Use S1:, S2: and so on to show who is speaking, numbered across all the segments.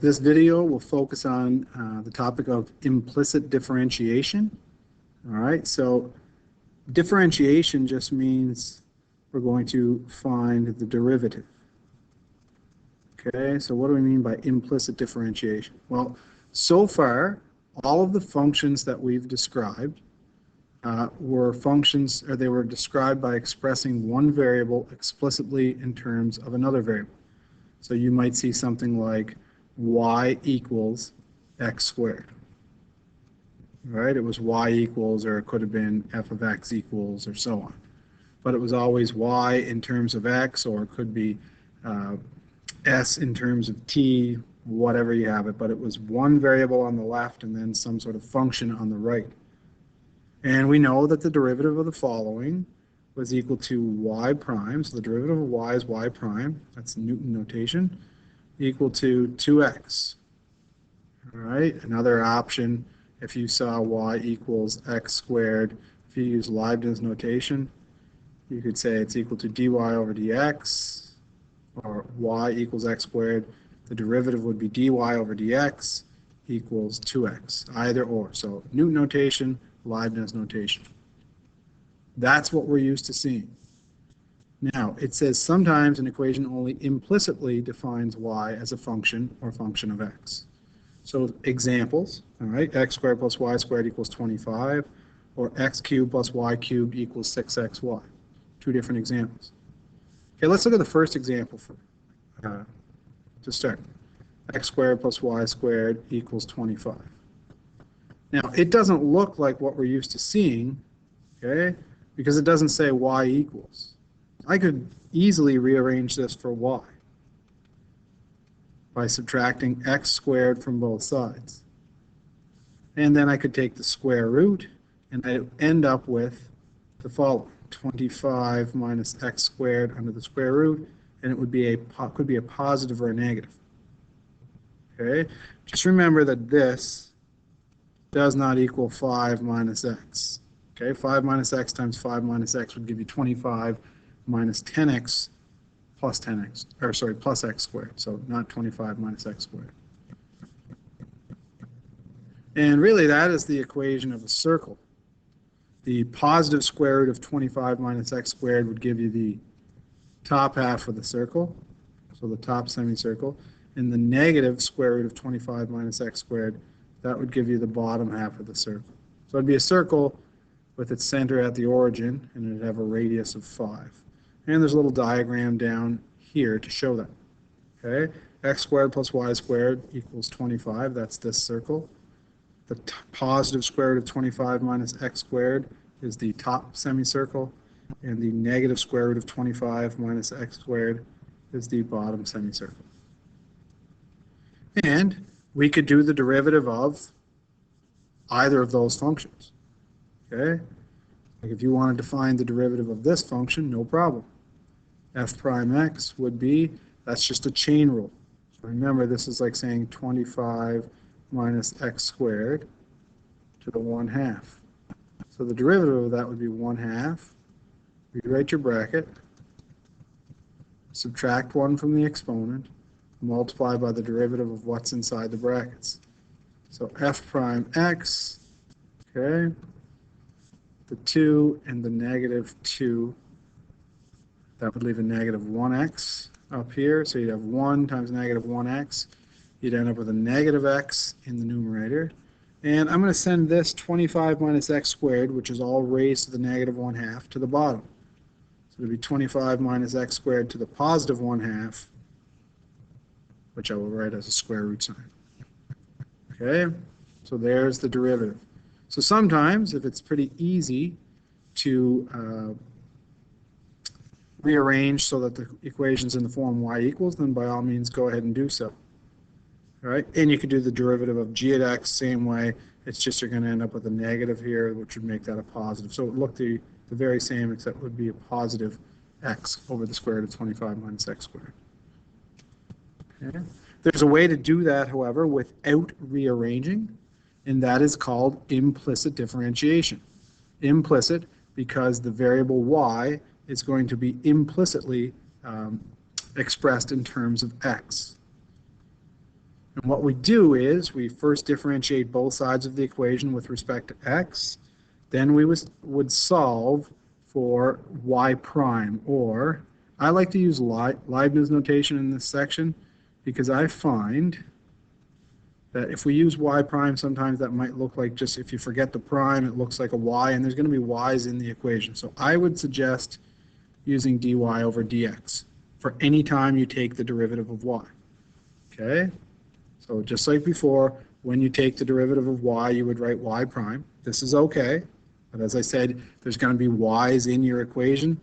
S1: This video will focus on the topic of implicit differentiation. All right, so differentiation just means we're going to find the derivative. Okay, so what do we mean by implicit differentiation? Well, so far, all of the functions that we've described were functions, or they were described by expressing one variable explicitly in terms of another variable. So you might see something like y equals x squared. Right? It was y equals, or it could have been f of x equals, or so on. But it was always y in terms of x, or it could be s in terms of t, whatever you have it. But it was one variable on the left and then some sort of function on the right. And we know that the derivative of the following was equal to y prime. So the derivative of y is y prime. That's Newton notation. Equal to 2x. All right, another option, if you saw y equals x squared, if you use Leibniz notation, you could say it's equal to dy over dx, or y equals x squared. The derivative would be dy over dx equals 2x, either or. So Newton notation, Leibniz notation. That's what we're used to seeing. Now, it says sometimes an equation only implicitly defines y as a function or function of x. So examples, all right, x squared plus y squared equals 25, or x cubed plus y cubed equals 6xy. Two different examples. Okay, let's look at the first example to start. X squared plus y squared equals 25. Now, it doesn't look like what we're used to seeing, okay, because it doesn't say y equals. I could easily rearrange this for y by subtracting x squared from both sides. And then I could take the square root, and I'd end up with the following: 25 minus x squared under the square root, and it would be could be a positive or a negative. Okay, just remember that this does not equal 5 minus x. Okay, 5 minus x times 5 minus x would give you 25 minus 10x plus 10x, or sorry, plus x squared. So not 25 minus x squared. And really that is the equation of a circle. The positive square root of 25 minus x squared would give you the top half of the circle, so the top semicircle, and the negative square root of 25 minus x squared, that would give you the bottom half of the circle. So it'd be a circle with its center at the origin, and it'd have a radius of 5. And there's a little diagram down here to show that. Okay, x squared plus y squared equals 25. That's this circle. The positive square root of 25 minus x squared is the top semicircle, and the negative square root of 25 minus x squared is the bottom semicircle. And we could do the derivative of either of those functions. Okay, like if you wanted to find the derivative of this function, no problem. F prime x would be, that's just a chain rule. So remember, this is like saying 25 minus x squared to the 1/2. So the derivative of that would be 1/2. Rewrite your bracket, subtract 1 from the exponent, multiply by the derivative of what's inside the brackets. So f prime x, okay, the 2 and the negative 2, that would leave a negative 1x up here. So you'd have 1 times negative 1x. You'd end up with a negative x in the numerator. And I'm going to send this 25 minus x squared, which is all raised to the negative 1/2, to the bottom. So it'll be 25 minus x squared to the positive 1/2, which I will write as a square root sign. Okay, so there's the derivative. So sometimes, if it's pretty easy to rearrange so that the equation's in the form y equals, then by all means go ahead and do so. All right, and you could do the derivative of g at x same way. It's just you're going to end up with a negative here, which would make that a positive. So it would look the very same, except it would be a positive x over the square root of 25 minus x squared. Okay. There's a way to do that, however, without rearranging, and that is called implicit differentiation. Implicit because the variable y is going to be implicitly expressed in terms of x. And what we do is we first differentiate both sides of the equation with respect to x. Then we would solve for y prime, or I like to use Leibniz notation in this section because I find that if we use y prime, sometimes that might look like just if you forget the prime, it looks like a y, and there's going to be y's in the equation. So I would suggest using dy over dx for any time you take the derivative of y. Okay? So just like before, when you take the derivative of y, you would write y prime. This is okay. But as I said, there's going to be y's in your equation.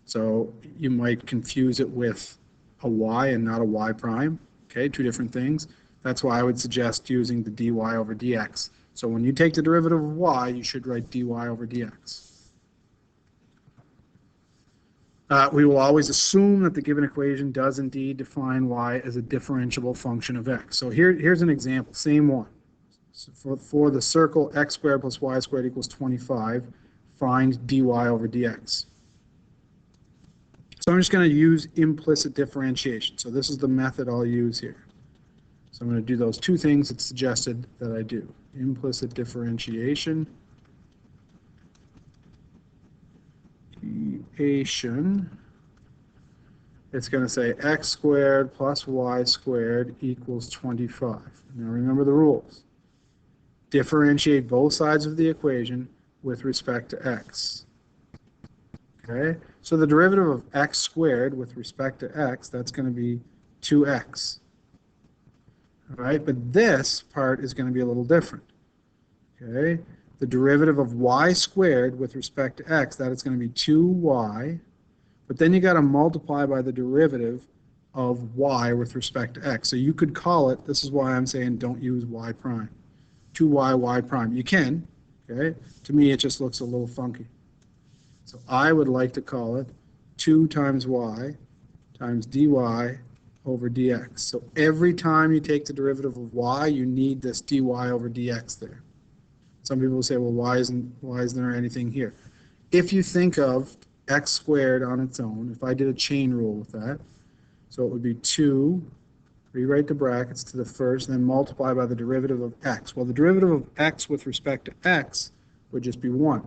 S1: So you might confuse it with a y and not a y prime. Okay, two different things. That's why I would suggest using the dy over dx. So when you take the derivative of y, you should write dy over dx. We will always assume that the given equation does indeed define y as a differentiable function of x. So here's an example, same one. So for the circle x squared plus y squared equals 25, find dy over dx. So I'm just going to use implicit differentiation. So this is the method I'll use here. So I'm going to do those two things it's suggested that I do. Implicit differentiation. It's going to say x squared plus y squared equals 25. Now remember the rules. Differentiate both sides of the equation with respect to x. Okay, so the derivative of x squared with respect to x, that's going to be 2x. All right, but this part is going to be a little different. Okay, the derivative of y squared with respect to x, that is going to be 2y, but then you got to multiply by the derivative of y with respect to x. So you could call it, this is why I'm saying don't use y prime. 2y, y prime. You can, okay? To me, it just looks a little funky. So I would like to call it 2 times y times dy over dx. So every time you take the derivative of y, you need this dy over dx there. Some people will say, well, why isn't there anything here? If you think of x squared on its own, if I did a chain rule with that, so it would be 2, rewrite the brackets to the first, and then multiply by the derivative of x. Well, the derivative of x with respect to x would just be 1.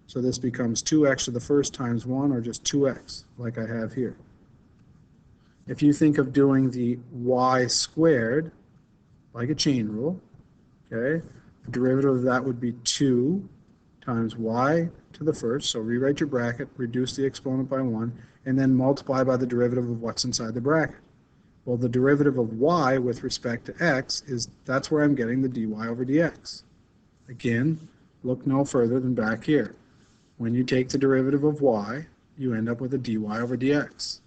S1: So this becomes 2x to the first times 1, or just 2x, like I have here. If you think of doing the y squared, like a chain rule, okay, the derivative of that would be 2 times y to the first, so rewrite your bracket, reduce the exponent by 1, and then multiply by the derivative of what's inside the bracket. Well, the derivative of y with respect to x that's where I'm getting the dy over dx. Again, look no further than back here. When you take the derivative of y, you end up with a dy over dx.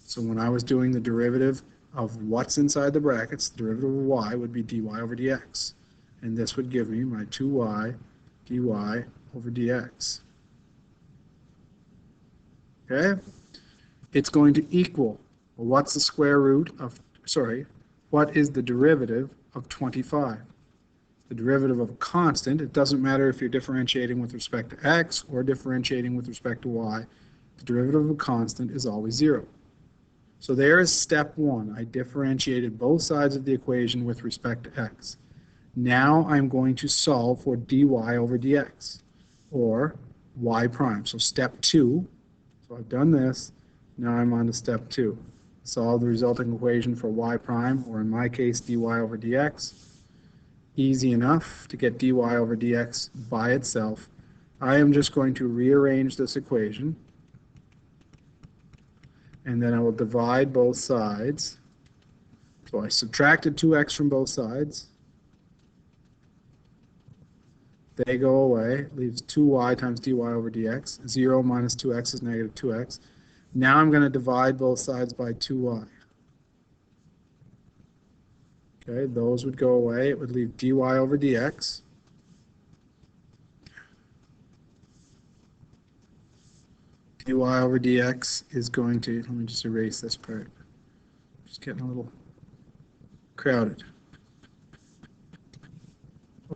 S1: So when I was doing the derivative of what's inside the brackets, the derivative of y would be dy over dx. And this would give me my 2y dy over dx. Okay? It's going to equal, well, what's the square root of, what is the derivative of 25? The derivative of a constant, it doesn't matter if you're differentiating with respect to x or differentiating with respect to y, the derivative of a constant is always 0. So there is step 1. I differentiated both sides of the equation with respect to x. Now I'm going to solve for dy over dx, or y prime. So step 2, so I've done this, now I'm on to step 2. Solve the resulting equation for y prime, or in my case, dy over dx. Easy enough to get dy over dx by itself. I am just going to rearrange this equation, and then I will divide both sides. So I subtracted 2x from both sides. They go away, leaves 2y times dy over dx. 0 minus 2x is negative 2x. Now I'm going to divide both sides by 2y. Okay, those would go away. It would leave dy over dx. Dy over dx is going to, let me just erase this part. Just getting a little crowded.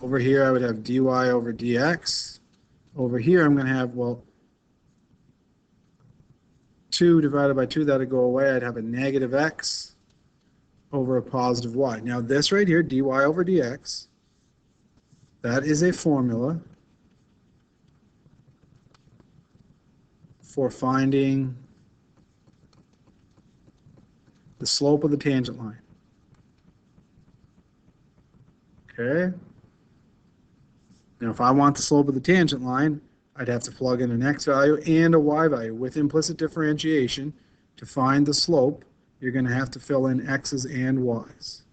S1: Over here I would have dy over dx. Over here I'm going to have, well, 2 divided by 2, that would go away. I'd have a negative x. over a positive y. Now this right here, dy over dx, that is a formula for finding the slope of the tangent line. Okay? Now if I want the slope of the tangent line, I'd have to plug in an x value and a y value. With implicit differentiation, to find the slope, you're going to have to fill in x's and y's.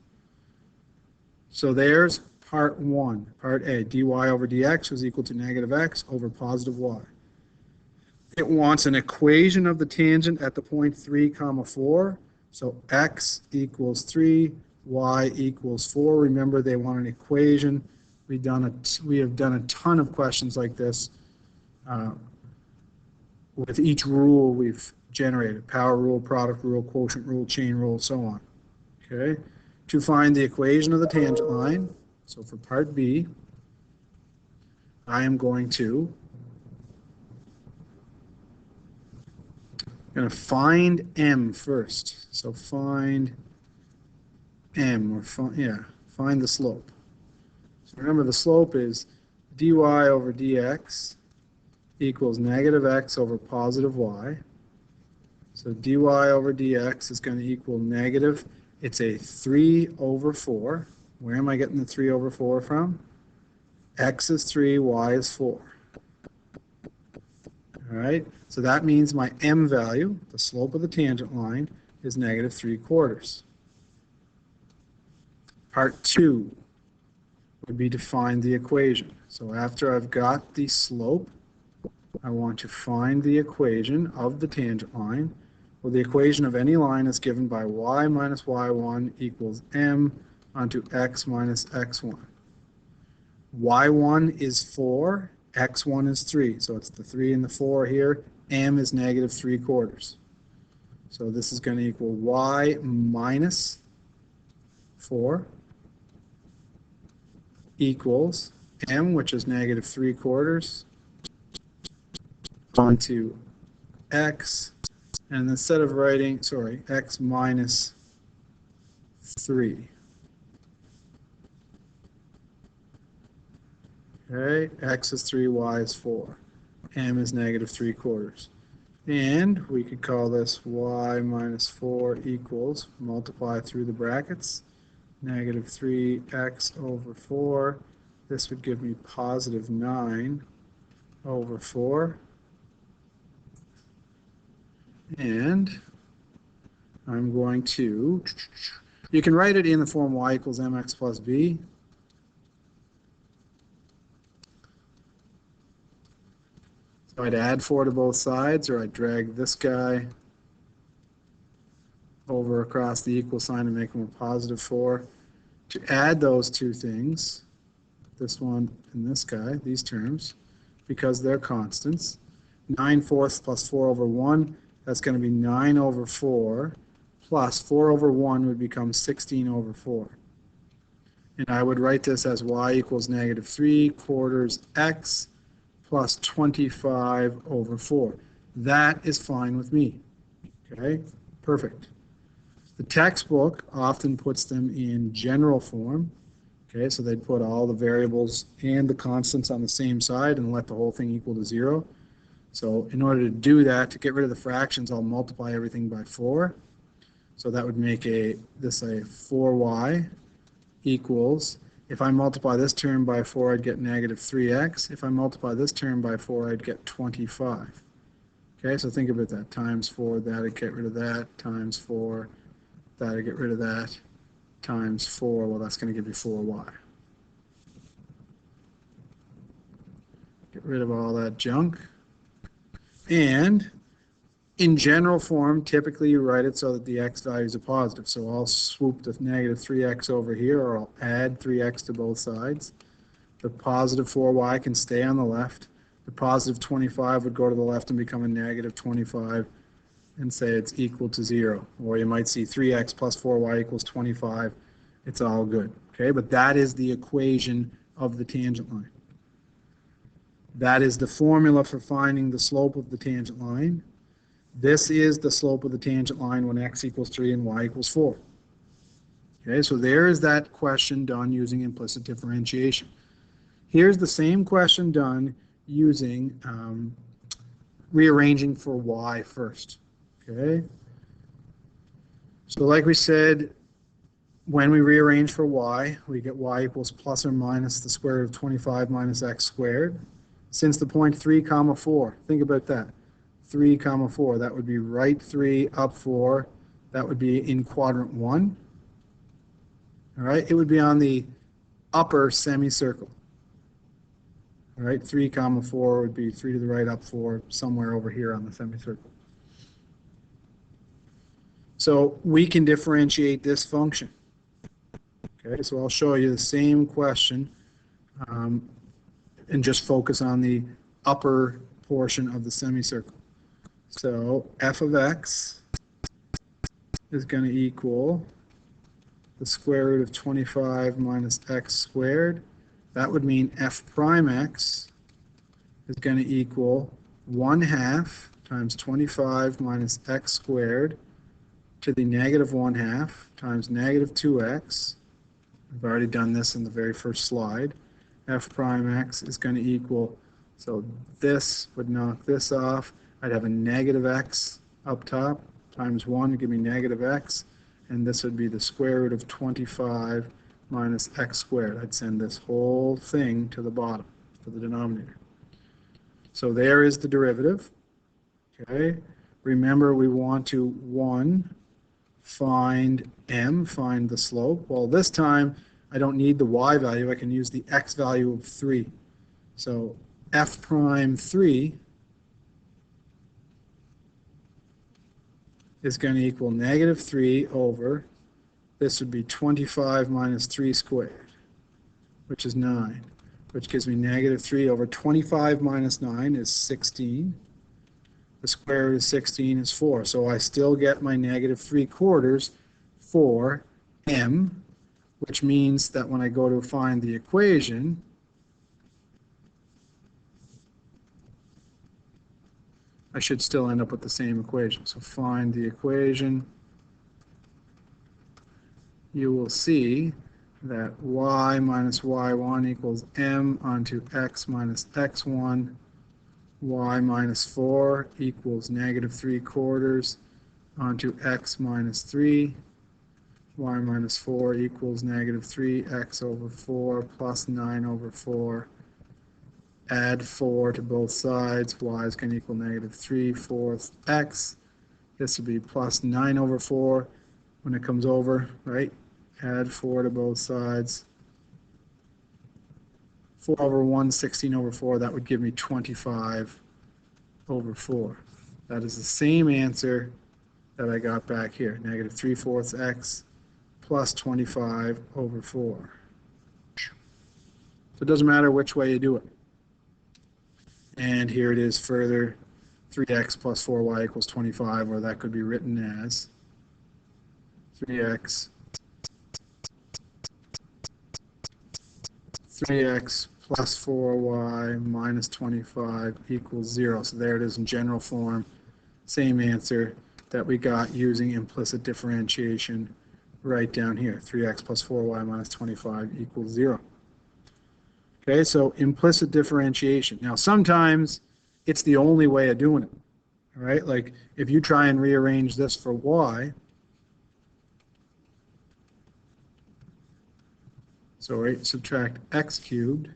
S1: So there's part 1, part A. dy over dx was equal to negative x over positive y. It wants an equation of the tangent at the point 3, 4. So x equals 3, y equals 4. Remember, they want an equation. We have done a ton of questions like this with each rule we've generated: power rule, product rule, quotient rule, chain rule, so on. Okay. To find the equation of the tangent line, so for part B, I am going to find m first. So find m, or find the slope. So remember, the slope is dy over dx equals negative x over positive y. So dy over dx is going to equal negative. It's a 3 over 4. Where am I getting the 3 over 4 from? X is 3, y is 4. All right, so that means my m value, the slope of the tangent line, is negative 3/4. Part 2 would be to find the equation. So after I've got the slope, I want to find the equation of the tangent line. Well, the equation of any line is given by y minus y1 equals m onto x minus x1. y1 is 4, x1 is 3. So it's the 3 and the 4 here. M is negative 3/4. So this is going to equal y minus 4 equals m, which is negative 3/4, onto x, and instead of writing, x minus 3. Okay, x is 3, y is 4. M is negative 3/4. And we could call this y minus 4 equals, multiply through the brackets, negative 3x over 4. This would give me positive 9 over 4. And I'm going to, you can write it in the form y equals mx plus b. So I'd add 4 to both sides, or I'd drag this guy over across the equal sign and make them a positive 4. To add those two things, this one and this guy, these terms, because they're constants, 9/4 plus 4 over 1, that's going to be 9 over 4, plus 4 over 1 would become 16 over 4. And I would write this as y equals negative 3/4 x plus 25 over 4. That is fine with me. Okay, perfect. The textbook often puts them in general form. Okay, so they'd put all the variables and the constants on the same side and let the whole thing equal to 0. So in order to do that, to get rid of the fractions, I'll multiply everything by 4. So that would make this a 4y equals, if I multiply this term by 4, I'd get negative 3x. If I multiply this term by 4, I'd get 25. Okay, so think about that. Times 4, that'd get rid of that. Times 4, that'd get rid of that. Times 4, well, that's going to give you 4y. Get rid of all that junk. And in general form, typically you write it so that the x value is a positive. So I'll swoop the negative 3x over here, or I'll add 3x to both sides. The positive 4y can stay on the left. The positive 25 would go to the left and become a negative 25 and say it's equal to 0. Or you might see 3x plus 4y equals 25. It's all good. Okay, but that is the equation of the tangent line. That is the formula for finding the slope of the tangent line. This is the slope of the tangent line when x equals 3 and y equals 4. Okay, so there is that question done using implicit differentiation. Here's the same question done using rearranging for y first. Okay, so like we said, when we rearrange for y, we get y equals plus or minus the square root of 25 minus x squared. Since the point 3 comma 4, think about that. 3 comma 4, that would be right 3, up 4. That would be in quadrant 1. All right, it would be on the upper semicircle. All right, 3 comma 4 would be 3 to the right, up 4, somewhere over here on the semicircle. So we can differentiate this function. Okay, so I'll show you the same question and just focus on the upper portion of the semicircle. So f of x is going to equal the square root of 25 minus x squared. That would mean f prime x is going to equal 1/2 times 25 minus x squared to the negative 1/2 times negative 2x. I've already done this in the very first slide. F prime x is going to equal, so this would knock this off. I'd have a negative x up top times 1 to give me negative x, and this would be the square root of 25 minus x squared. I'd send this whole thing to the bottom, to the denominator. So there is the derivative. Okay. Remember, we want to, 1, find m, find the slope. Well, this time I don't need the y value. I can use the x value of 3. So f prime 3 is going to equal negative 3 over, this would be 25 minus 3 squared, which is 9, which gives me negative 3 over 25 minus 9 is 16. The square root of 16 is 4. So I still get my negative 3/4 for m, which means that when I go to find the equation, I should still end up with the same equation. So find the equation. You will see that y minus y1 equals m onto x minus x1. Y minus 4 equals negative 3/4 onto x minus 3. Y minus 4 equals negative 3x over 4 plus 9 over 4. Add 4 to both sides. Y is going to equal negative 3/4 x. This would be plus 9 over 4 when it comes over, right? Add 4 to both sides. 4 over 1, 16 over 4, that would give me 25 over 4. That is the same answer that I got back here, negative 3/4 x plus 25 over 4. So it doesn't matter which way you do it. And here it is further, 3x plus 4y equals 25, or that could be written as 3x plus 4y minus 25 equals 0. So there it is in general form. Same answer that we got using implicit differentiation right down here. 3x plus 4y minus 25 equals 0. Okay, so implicit differentiation. Now sometimes it's the only way of doing it. All right, like if you try and rearrange this for y, so right, subtract x cubed.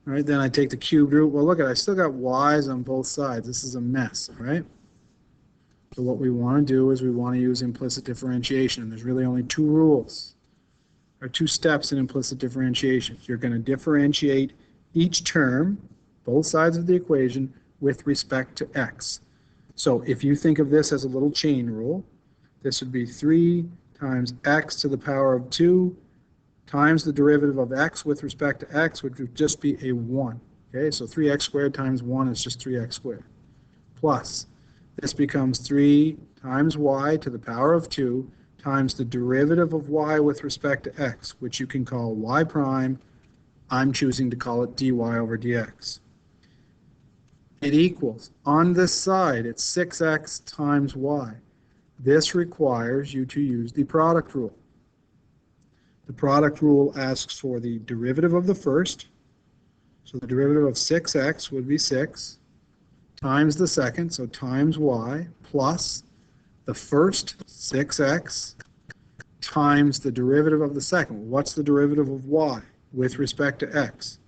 S1: All right, then I take the cubed root. Well, look at it, I still got y's on both sides. This is a mess, all right? So what we want to do is we want to use implicit differentiation. There's really only two rules, or two steps in implicit differentiation. You're going to differentiate each term, both sides of the equation, with respect to x. So if you think of this as a little chain rule, this would be 3 times x to the power of 2 times the derivative of x with respect to x, which would just be a 1. Okay, so 3x squared times 1 is just 3x squared. Plus, this becomes 3 times y to the power of 2 times the derivative of y with respect to x, which you can call y prime. I'm choosing to call it dy over dx. it equals, on this side, it's 6x times y. This requires you to use the product rule. The product rule asks for the derivative of the first. So the derivative of 6x would be 6 times the second, so times y, plus the first 6x times the derivative of the second. What's the derivative of y with respect to x?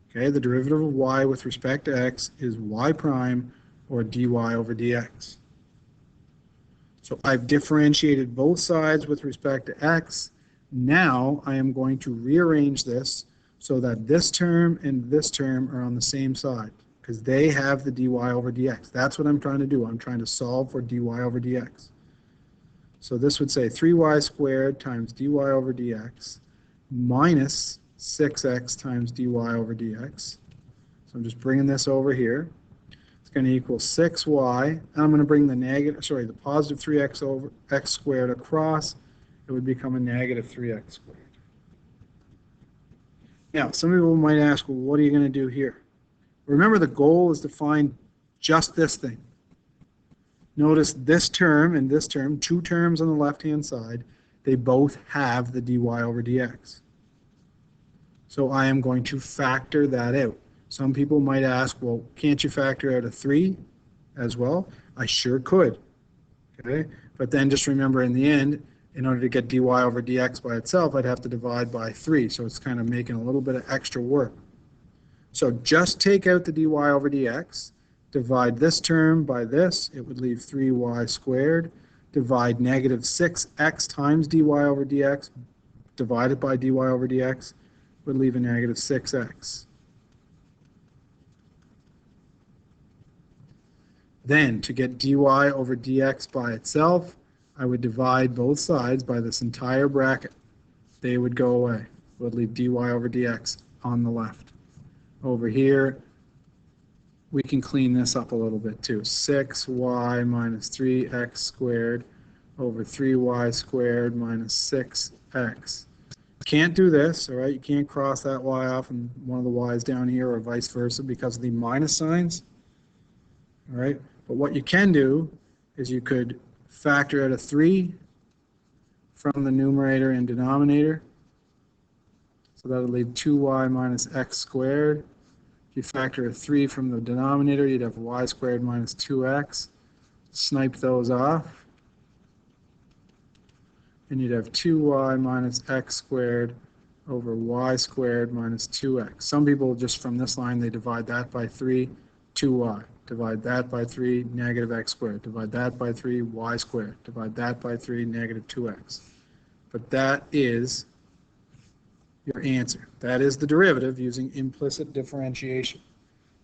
S1: Okay, the derivative of y with respect to x is y prime, or dy over dx. So I've differentiated both sides with respect to x. Now I am going to rearrange this so that this term and this term are on the same side, because they have the dy over dx. That's what I'm trying to do. I'm trying to solve for dy over dx. So this would say 3y squared times dy over dx minus 6x times dy over dx. So I'm just bringing this over here. It's going to equal 6y, and I'm going to bring the positive 3x over x squared across. It would become a negative 3x squared. Now, some people might ask, well, what are you going to do here? Remember, the goal is to find just this thing. Notice this term and this term, two terms on the left-hand side, they both have the dy over dx. So I am going to factor that out. Some people might ask, well, can't you factor out a 3 as well? I sure could. Okay, but then just remember, in the end, in order to get dy over dx by itself, I'd have to divide by 3. So it's kind of making a little bit of extra work. So just take out the dy over dx, divide this term by this, it would leave 3y squared, divide negative 6x times dy over dx, divided by dy over dx, would leave a negative 6x. Then, to get dy over dx by itself, I would divide both sides by this entire bracket. They would go away. It would leave dy over dx on the left. Over here, we can clean this up a little bit too. 6y minus 3x squared over 3y squared minus 6x. Can't do this, all right? You can't cross that y off and one of the y's down here, or vice versa, because of the minus signs. All right? But what you can do is you could factor out a 3 from the numerator and denominator. So that would leave 2y minus x squared. If you factor a 3 from the denominator, you'd have y squared minus 2x. Snipe those off. And you'd have 2y minus x squared over y squared minus 2x. Some people, just from this line, they divide that by 3, 2y. Divide that by 3, negative x squared. Divide that by 3, y squared. Divide that by 3, negative 2x. But that is your answer. That is the derivative using implicit differentiation.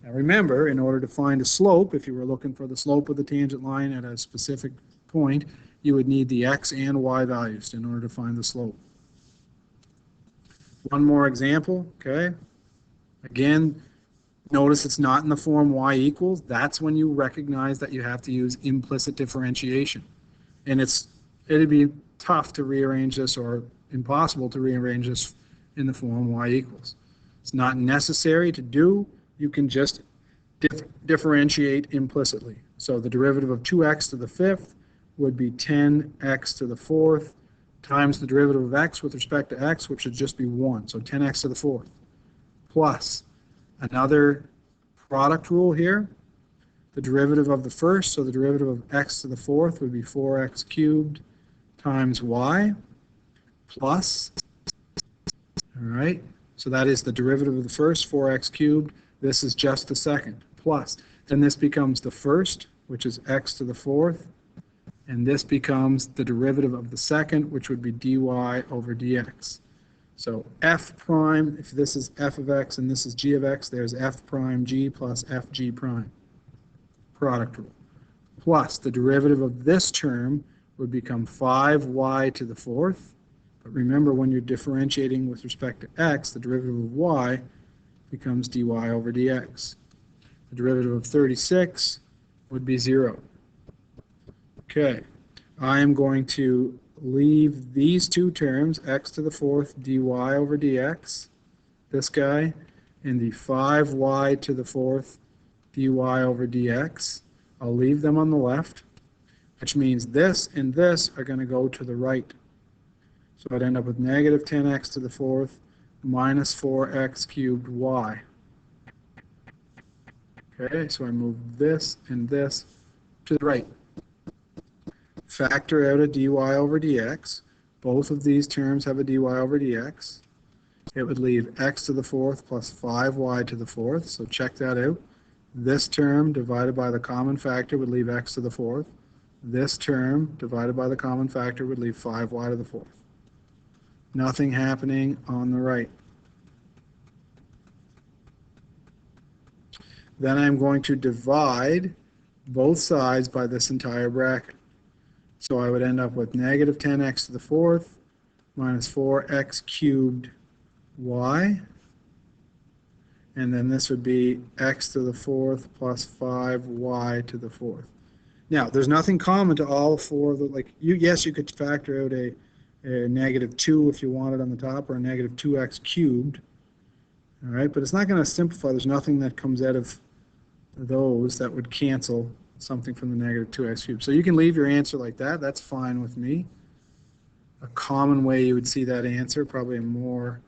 S1: Now remember, in order to find a slope, if you were looking for the slope of the tangent line at a specific point, you would need the x and y values in order to find the slope. One more example, okay? Again, notice it's not in the form y equals. That's when you recognize that you have to use implicit differentiation. And it'd be tough to rearrange this, or impossible to rearrange this in the form y equals. It's not necessary to do. You can just differentiate implicitly. So the derivative of 2x to the fifth would be 10x to the fourth times the derivative of x with respect to x, which should just be 1. So 10x to the fourth, plus another product rule here, the derivative of the first, so the derivative of x to the fourth would be 4x cubed times y, plus, all right, so that is the derivative of the first, 4x cubed. This is just the second, plus. Then this becomes the first, which is x to the fourth, and this becomes the derivative of the second, which would be dy over dx. So f prime, if this is f of x and this is g of x, there's f prime g plus fg prime, product rule, plus the derivative of this term would become 5y to the fourth. But remember, when you're differentiating with respect to x, the derivative of y becomes dy over dx. The derivative of 36 would be 0. Okay, I am going to leave these two terms, x to the fourth dy over dx, this guy, and the 5y to the fourth dy over dx. I'll leave them on the left, which means this and this are going to go to the right. So I'd end up with negative 10x to the fourth minus 4x cubed y. Okay, so I move this and this to the right. Factor out a dy over dx. Both of these terms have a dy over dx. It would leave x to the fourth plus 5y to the fourth, so check that out. This term divided by the common factor would leave x to the fourth. This term divided by the common factor would leave 5y to the fourth. Nothing happening on the right. Then I'm going to divide both sides by this entire bracket. So I would end up with negative 10x to the fourth minus 4x cubed y. And then this would be x to the fourth plus 5y to the fourth. Now, there's nothing common to all four of the, like, yes, you could factor out a negative 2 if you wanted on the top, or a negative 2x cubed. All right, but it's not going to simplify. There's nothing that comes out of those that would cancel something from the negative 2x cubed. So you can leave your answer like that. That's fine with me. A common way you would see that answer, probably a more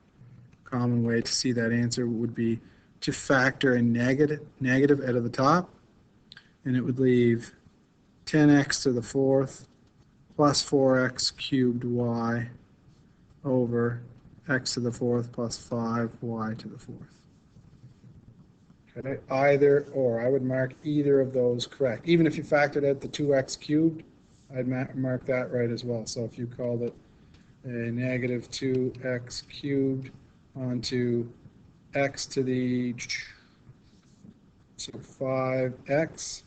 S1: common way to see that answer, would be to factor a negative out of the top, and it would leave 10x to the fourth plus 4x cubed y over x to the fourth plus 5y to the fourth. Okay, either or. I would mark either of those correct. Even if you factored out the 2x cubed, I'd mark that right as well. So if you called it a negative 2x cubed onto x to the 5x,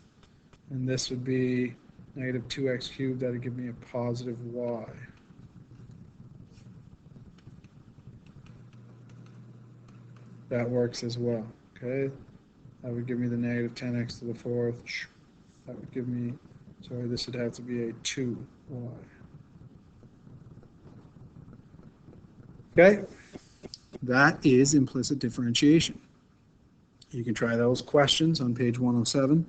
S1: and this would be negative 2x cubed. That would give me a positive y. That works as well. Okay, that would give me the negative 10x to the fourth. That would give me, sorry, this would have to be a 2y. Okay, that is implicit differentiation. You can try those questions on page 107.